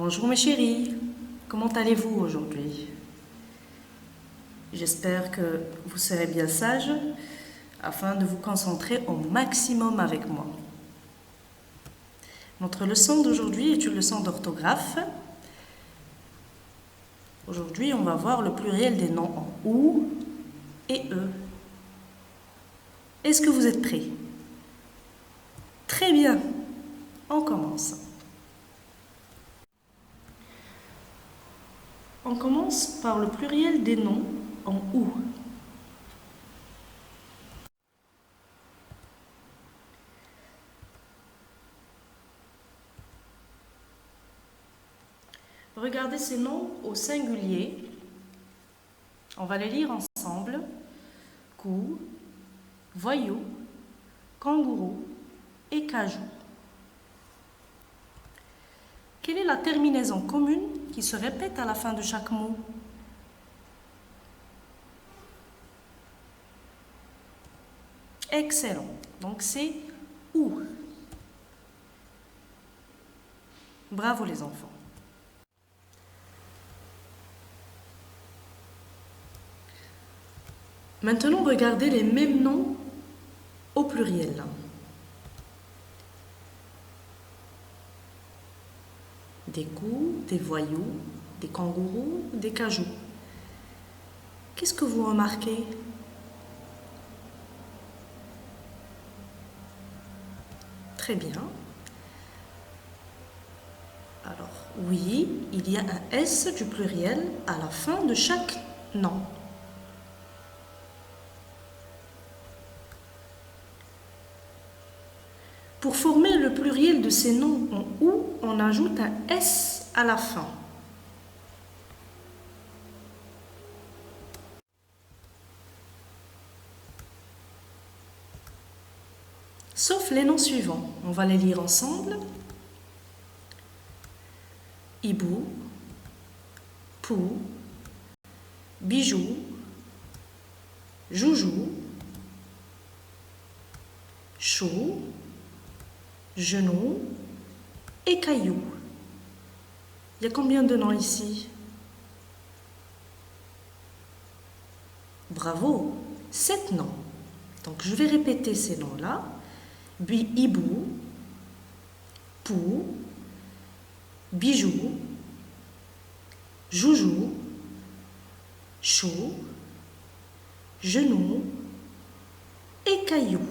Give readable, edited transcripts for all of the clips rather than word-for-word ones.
Bonjour mes chéris, comment allez-vous aujourd'hui? J'espère que vous serez bien sages afin de vous concentrer au maximum avec moi. Notre leçon d'aujourd'hui est une leçon d'orthographe. Aujourd'hui, on va voir le pluriel des noms en OU et E. Est-ce que vous êtes prêts? Très bien, on commence. On commence par le pluriel des noms en OU. Regardez ces noms au singulier. On va les lire ensemble. Cou, voyou, kangourou et cajou. Quelle est la terminaison commune qui se répète à la fin de chaque mot? Excellent. Donc c'est OU. Bravo les enfants. Maintenant, regardez les mêmes noms au pluriel. Des coups, des voyous, des kangourous, des cajous. Qu'est-ce que vous remarquez? Très bien. Alors, oui, il y a un S du pluriel à la fin de chaque nom. Pour former le pluriel de ces noms en OU, on ajoute un S à la fin. Sauf les noms suivants. On va les lire ensemble. Hibou, pou, bijou, joujou, chou, genou et caillou. Il y a combien de noms ici? Bravo, 7 noms. Donc je vais répéter ces noms-là. Hibou, pou, bijou, joujou, chou, genou et caillou.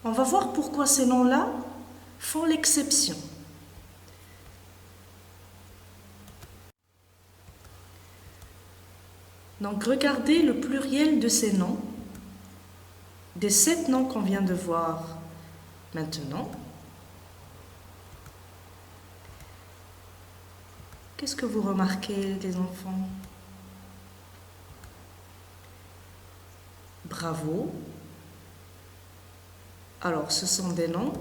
On va voir pourquoi ces noms-là font l'exception. Donc regardez le pluriel de ces noms, des 7 noms qu'on vient de voir maintenant. Qu'est-ce que vous remarquez, les enfants? Bravo. Alors, ce sont des noms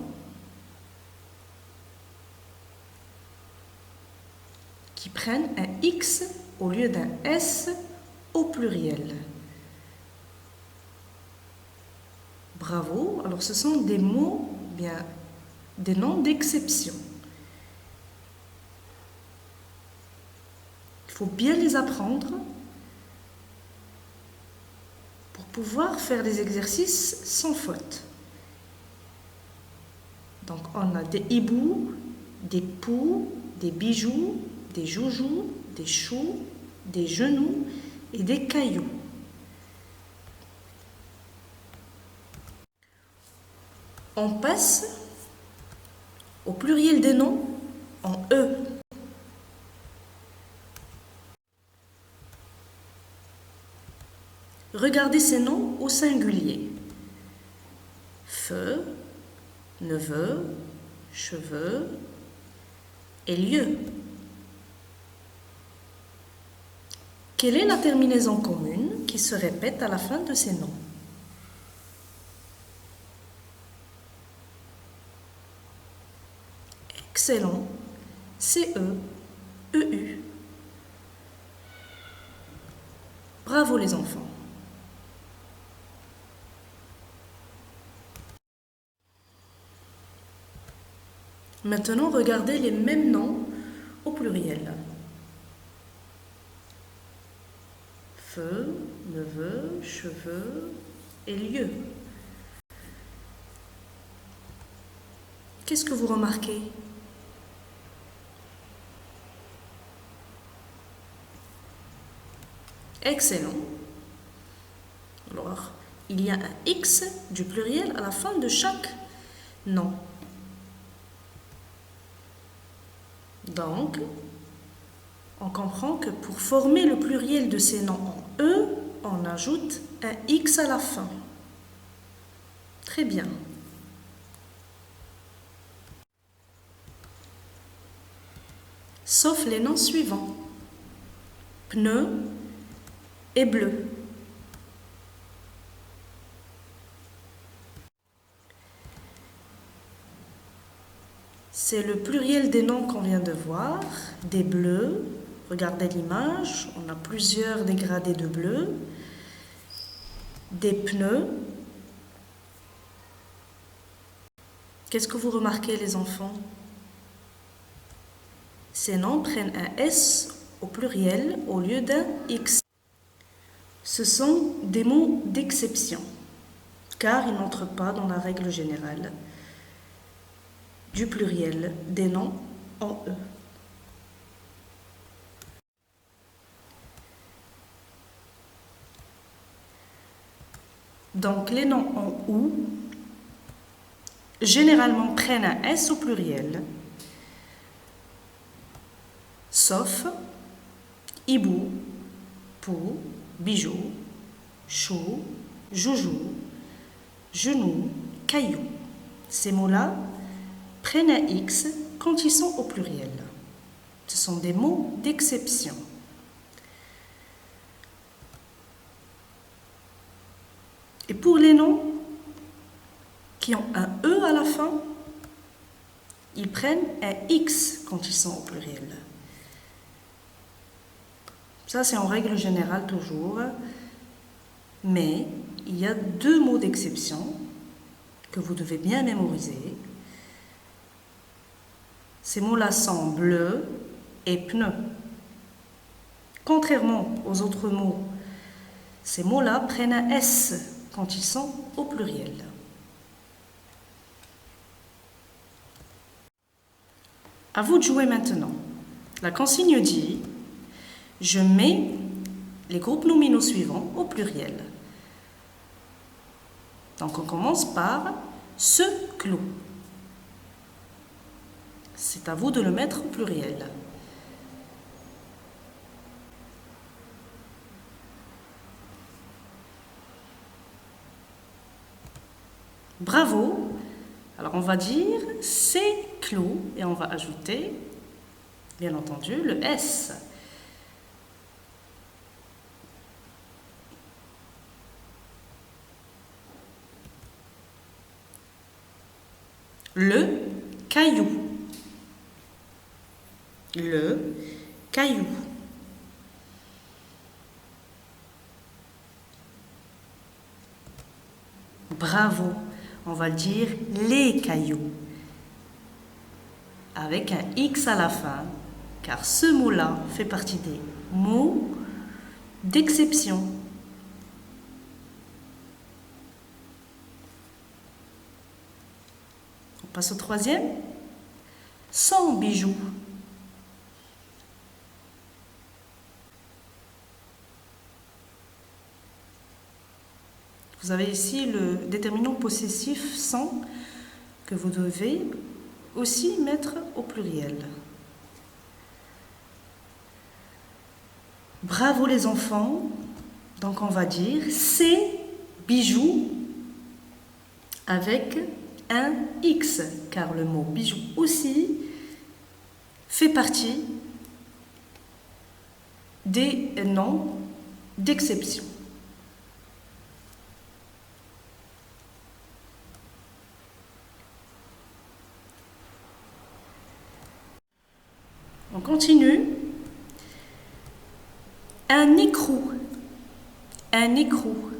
qui prennent un X au lieu d'un S au pluriel. Bravo. Alors, ce sont des mots, bien, des noms d'exception. Il faut bien les apprendre pour pouvoir faire des exercices sans faute. Donc, on a des hiboux, des poux, des bijoux, des joujous, des choux, des genoux et des cailloux. On passe au pluriel des noms en E. Regardez ces noms au singulier. Feu, neveu, cheveux et lieu. Quelle est la terminaison commune qui se répète à la fin de ces noms? Excellent. CE, EU. Bravo les enfants. Maintenant, regardez les mêmes noms au pluriel. Feu, neveu, cheveux et lieu. Qu'est-ce que vous remarquez? Excellent. Alors, il y a un X du pluriel à la fin de chaque nom. Donc, on comprend que pour former le pluriel de ces noms en E, on ajoute un X à la fin. Très bien. Sauf les noms suivants. Pneu et bleu. C'est le pluriel des noms qu'on vient de voir. Des bleus. Regardez l'image, on a plusieurs dégradés de bleu. Des pneus. Qu'est-ce que vous remarquez, les enfants? Ces noms prennent un S au pluriel au lieu d'un X. Ce sont des mots d'exception, car ils n'entrent pas dans la règle générale du pluriel des noms en E. Donc, les noms en OU, généralement prennent un S au pluriel, sauf hibou, pou, bijou, chou, joujou, genou, caillou. Ces mots-là prennent un X quand ils sont au pluriel. Ce sont des mots d'exception. Et pour les noms qui ont un E à la fin, ils prennent un X quand ils sont au pluriel. Ça, c'est en règle générale toujours. Mais il y a deux mots d'exception que vous devez bien mémoriser. Ces mots-là sont bleu et pneu. Contrairement aux autres mots, ces mots-là prennent un S quand ils sont au pluriel. À vous de jouer maintenant. La consigne dit « Je mets les groupes nominaux suivants au pluriel ». Donc on commence par « ce clou ». C'est à vous de le mettre au pluriel. Bravo! Alors on va dire ces clous et on va ajouter, bien entendu, le S. Le caillou. Le caillou. Bravo! On va dire les cailloux avec un X à la fin, car ce mot-là fait partie des mots d'exception. On passe au troisième. Sans bijoux. Vous avez ici le déterminant possessif sans que vous devez aussi mettre au pluriel. Bravo les enfants. Donc on va dire ces bijoux avec un X, car le mot bijou aussi fait partie des noms d'exception. On continue. Un écrou. Un écrou.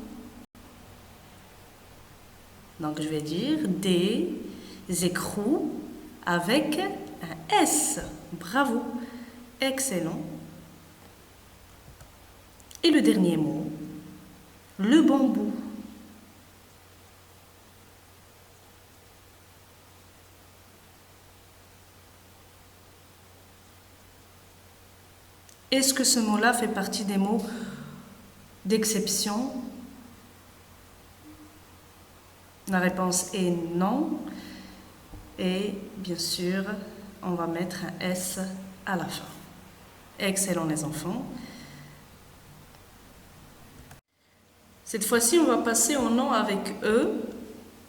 Donc je vais dire des écrous avec un S. Bravo, excellent. Et le dernier mot, le bambou. Est-ce que ce mot-là fait partie des mots d'exception? La réponse est non. Et bien sûr, on va mettre un S à la fin. Excellent les enfants. Cette fois-ci, on va passer au nom avec E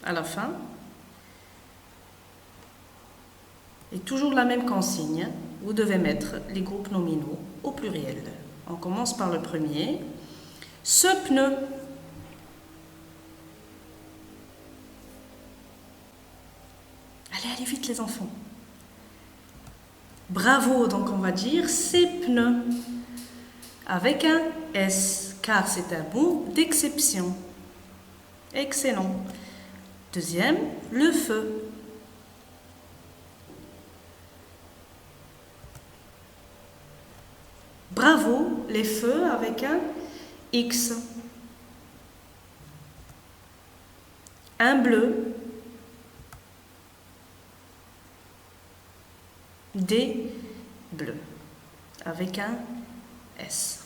à la fin. Et toujours la même consigne, vous devez mettre les groupes nominaux au pluriel. On commence par le premier. Ce pneu. Allez vite les enfants. Bravo, donc on va dire ces pneus avec un S, car c'est un mot d'exception. Excellent. Deuxième, le feu. Bravo, les feux avec un X. Un bleu. Des bleus avec un S.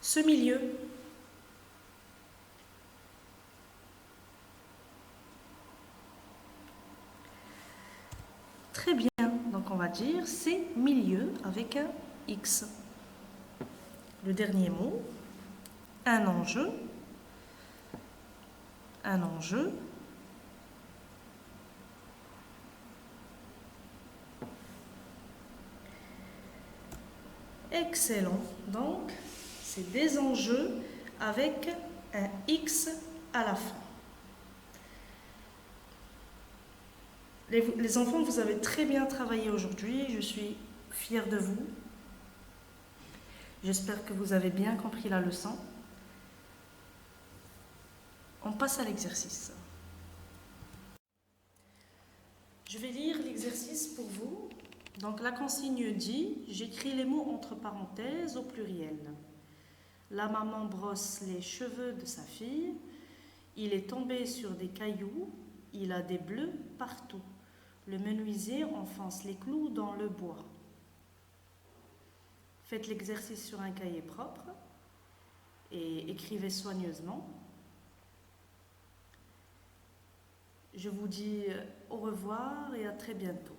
Ce milieu. Très bien, donc on va dire c'est milieu avec un X. Le dernier mot, un enjeu. Un enjeu. Excellent. Donc, c'est des enjeux avec un X à la fin. Les enfants, vous avez très bien travaillé aujourd'hui. Je suis fière de vous. J'espère que vous avez bien compris la leçon. On passe à l'exercice. Je vais lire l'exercice pour vous. Donc la consigne dit, j'écris les mots entre parenthèses au pluriel. La maman brosse les cheveux de sa fille. Il est tombé sur des cailloux. Il a des bleus partout. Le menuisier enfonce les clous dans le bois. Faites l'exercice sur un cahier propre et écrivez soigneusement. Je vous dis au revoir et à très bientôt.